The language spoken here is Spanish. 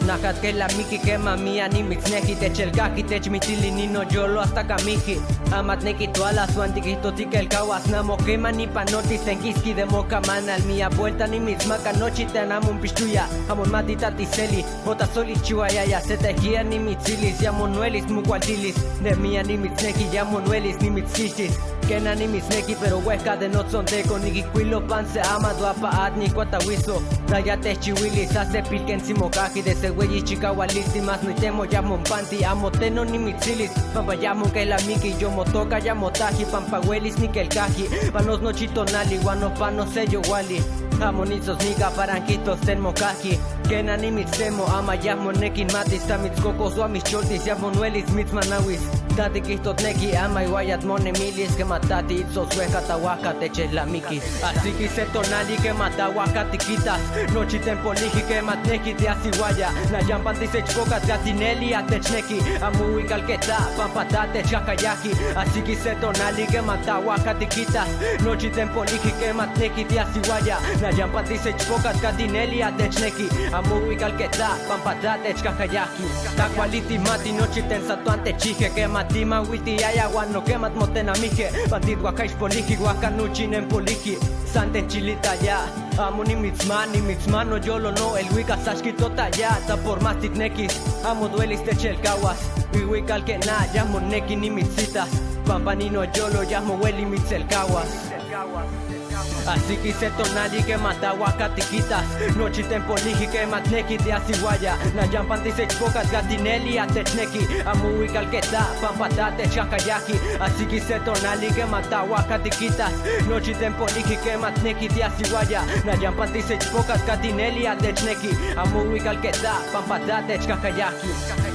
Nakat que la miki que mami animix neki tech el gaki tech mitili nino yolo hasta kamiki amat neki toala suantikito tika el kawas namo quema ni panotis tenkiski de moca mana al mia vuelta ni mismaka nochi tenamon pistuya amon matita tiseli bota soli chihuayaya se tejia ni mitzilis ya monuelis mugualtilis de mia ni mitzneki ya monuelis ni mitzkishtis Kena ni misneki pero huesca de no sonteco ni guiquilo panse amado apa adni cuatahuizo Rayate chihuilis hace pilken simocaji de ese güey chicawalísimas no temo llamo panti amoteno ni mitzilis pampayamo que la miki yo motoca ya motaji pampahuelis ni que el caji panos no chitonali guano panos sello wali Amonizos niga paranquitos ten mocaji Kena ni mitzemo ama llamo nekin matis tamits cocos o mis choltis ya monuelis mitzmanawis Tati kistot neki ama iguayat mone milis que matati itzos hueca tahuaca teches la miki Así que se tonali que matahuaca tiquitas Nochi tempoliji que matneki te asiguaya Na yampan tisech pocas gatineli atechneki Amui calqueta pampatate chacayaki Así que se tonali que matahuaca tiquitas Nochi tempoliji que matneki te asiguaya Na yampan tisech pocas gatineli atechneki Amui calqueta pampatate chacayaki Tacualiti mati nochi tensatuante chije que Tima witi ayaguano que mat motena mije Bandit wakaish poliki wakanuchin en poliki Santen chilita ya Amo ni mitzmano yolo no El wika sashkitota ya Ta por más tiknekis Amo duelis techel kawas Wiwikal que na Llamo neki ni mitzitas Pampanino yolo llamo weli mitzel kawas Así que se tonali que mata wakatiquitas Nochi tempoliji que matneki de asiguaya Na yampan tisech pocas gatineli atechneki Amui calqueta pampatate chacayaki Así que se tonali que mata wakatiquitas Nochi tempoliji que matneki de asiguaya Na yampan tisech pocas gatineli atechneki Amui calqueta pampatate chacayaki